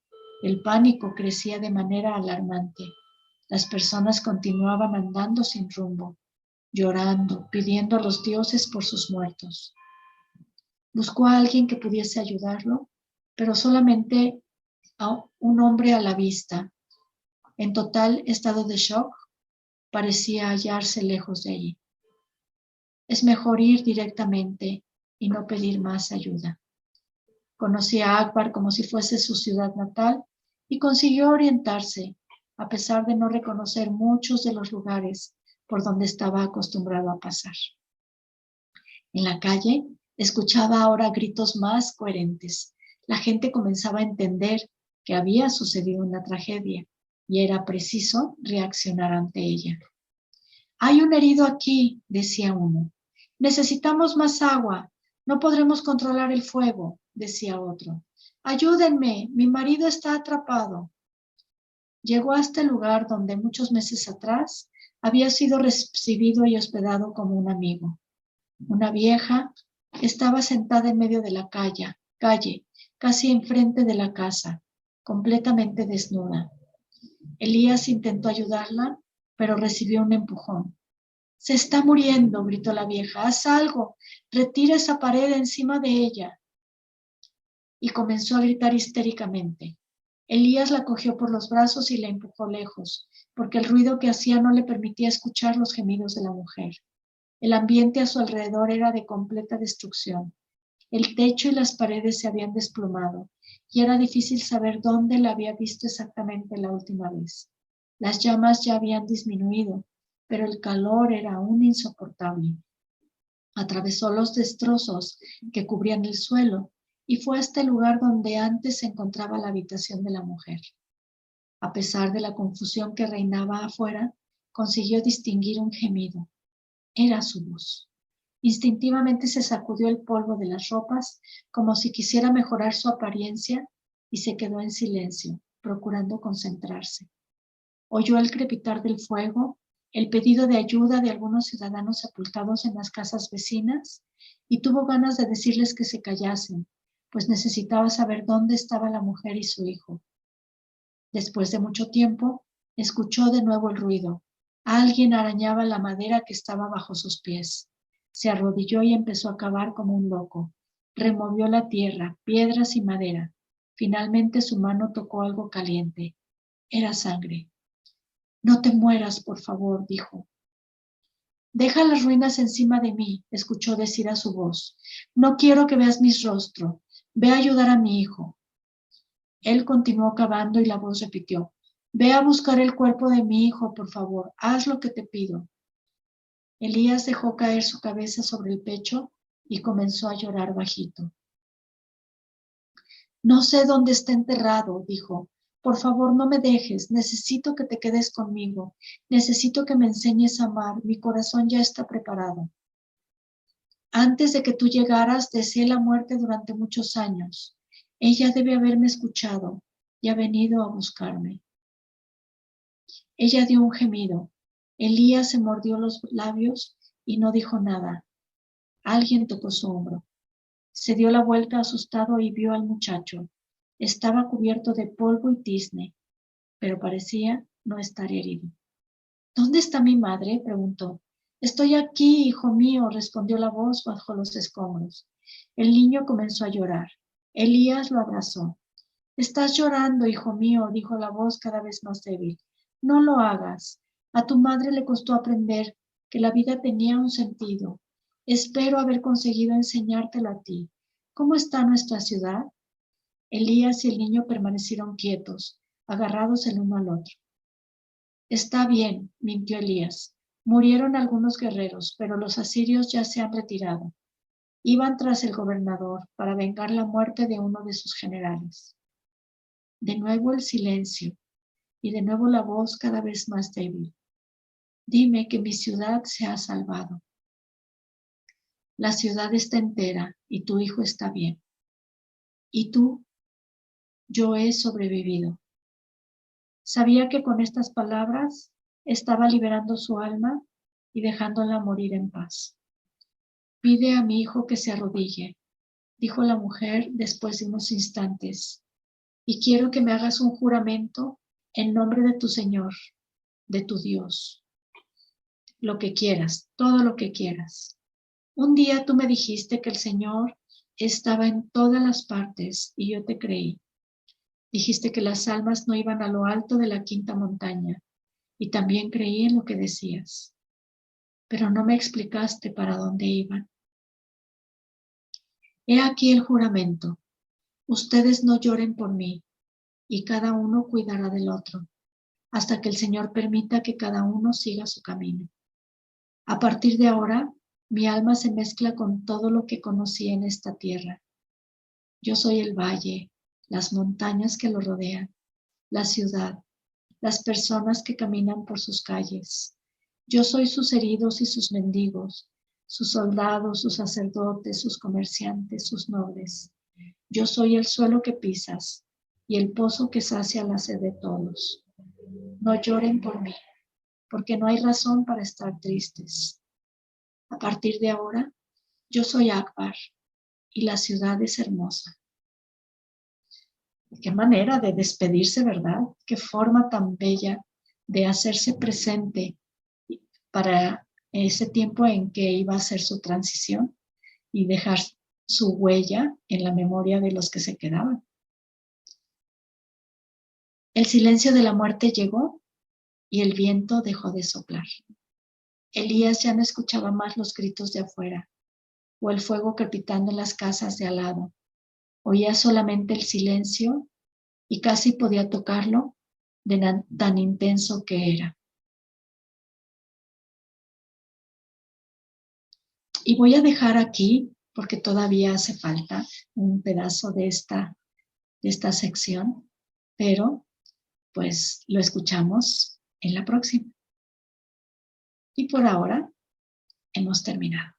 el pánico crecía de manera alarmante. Las personas continuaban andando sin rumbo, llorando, pidiendo a los dioses por sus muertos. Buscó a alguien que pudiese ayudarlo, pero solamente a un hombre a la vista. En total estado de shock, parecía hallarse lejos de allí. Es mejor ir directamente y no pedir más ayuda. Conocía a Akbar como si fuese su ciudad natal y consiguió orientarse, a pesar de no reconocer muchos de los lugares por donde estaba acostumbrado a pasar. En la calle escuchaba ahora gritos más coherentes. La gente comenzaba a entender que había sucedido una tragedia y era preciso reaccionar ante ella. Hay un herido aquí, decía uno. Necesitamos más agua. No podremos controlar el fuego, decía otro. Ayúdenme, mi marido está atrapado. Llegó a este lugar donde muchos meses atrás había sido recibido y hospedado como un amigo. Una vieja estaba sentada en medio de la calle, casi enfrente de la casa, completamente desnuda. Elías intentó ayudarla, pero recibió un empujón. Se está muriendo, gritó la vieja. Haz algo, retira esa pared encima de ella. Y comenzó a gritar histéricamente. Elías la cogió por los brazos y la empujó lejos, porque el ruido que hacía no le permitía escuchar los gemidos de la mujer. El ambiente a su alrededor era de completa destrucción. El techo y las paredes se habían desplomado y era difícil saber dónde la había visto exactamente la última vez. Las llamas ya habían disminuido, pero el calor era aún insoportable. Atravesó los destrozos que cubrían el suelo y fue hasta el lugar donde antes se encontraba la habitación de la mujer. A pesar de la confusión que reinaba afuera, consiguió distinguir un gemido. Era su voz. Instintivamente se sacudió el polvo de las ropas como si quisiera mejorar su apariencia y se quedó en silencio, procurando concentrarse. Oyó el crepitar del fuego, el pedido de ayuda de algunos ciudadanos sepultados en las casas vecinas y tuvo ganas de decirles que se callasen, pues necesitaba saber dónde estaba la mujer y su hijo. Después de mucho tiempo, escuchó de nuevo el ruido. Alguien arañaba la madera que estaba bajo sus pies. Se arrodilló y empezó a cavar como un loco. Removió la tierra, piedras y madera. Finalmente su mano tocó algo caliente. Era sangre. No te mueras, por favor, dijo. Deja las ruinas encima de mí, escuchó decir a su voz. No quiero que veas mi rostro. Ve a ayudar a mi hijo. Él continuó cavando y la voz repitió. Ve a buscar el cuerpo de mi hijo, por favor. Haz lo que te pido. Elías dejó caer su cabeza sobre el pecho y comenzó a llorar bajito. No sé dónde está enterrado, dijo. Por favor, no me dejes. Necesito que te quedes conmigo. Necesito que me enseñes a amar. Mi corazón ya está preparado. Antes de que tú llegaras, deseé la muerte durante muchos años. Ella debe haberme escuchado y ha venido a buscarme. Ella dio un gemido. Elías se mordió los labios y no dijo nada. Alguien tocó su hombro. Se dio la vuelta asustado y vio al muchacho. Estaba cubierto de polvo y tizne, pero parecía no estar herido. ¿Dónde está mi madre?, preguntó. Estoy aquí, hijo mío, respondió la voz bajo los escombros. El niño comenzó a llorar. Elías lo abrazó. Estás llorando, hijo mío, dijo la voz cada vez más débil. No lo hagas. A tu madre le costó aprender que la vida tenía un sentido. Espero haber conseguido enseñártelo a ti. ¿Cómo está nuestra ciudad? Elías y el niño permanecieron quietos, agarrados el uno al otro. Está bien, mintió Elías. Murieron algunos guerreros, pero los asirios ya se han retirado. Iban tras el gobernador para vengar la muerte de uno de sus generales. De nuevo el silencio y de nuevo la voz cada vez más débil. Dime que mi ciudad se ha salvado. La ciudad está entera y tu hijo está bien. ¿Y tú? Yo he sobrevivido. Sabía que con estas palabras estaba liberando su alma y dejándola morir en paz. Pide a mi hijo que se arrodille, dijo la mujer después de unos instantes, y quiero que me hagas un juramento en nombre de tu Señor, de tu Dios. Lo que quieras, todo lo que quieras. Un día tú me dijiste que el Señor estaba en todas las partes y yo te creí. Dijiste que las almas no iban a lo alto de la quinta montaña y también creí en lo que decías, pero no me explicaste para dónde iban. He aquí el juramento. Ustedes no lloren por mí y cada uno cuidará del otro, hasta que el Señor permita que cada uno siga su camino. A partir de ahora, mi alma se mezcla con todo lo que conocí en esta tierra. Yo soy el valle, las montañas que lo rodean, la ciudad, las personas que caminan por sus calles. Yo soy sus heridos y sus mendigos, sus soldados, sus sacerdotes, sus comerciantes, sus nobles. Yo soy el suelo que pisas y el pozo que sacia la sed de todos. No lloren por mí, porque no hay razón para estar tristes. A partir de ahora, yo soy Akbar y la ciudad es hermosa. Qué manera de despedirse, ¿verdad? Qué forma tan bella de hacerse presente para ese tiempo en que iba a ser su transición y dejar su huella en la memoria de los que se quedaban. El silencio de la muerte llegó y el viento dejó de soplar. Elías ya no escuchaba más los gritos de afuera o el fuego crepitando en las casas de al lado. Oía solamente el silencio y casi podía tocarlo de tan intenso que era. Y voy a dejar aquí, porque todavía hace falta un pedazo de esta sección, pero pues lo escuchamos en la próxima. Y por ahora hemos terminado.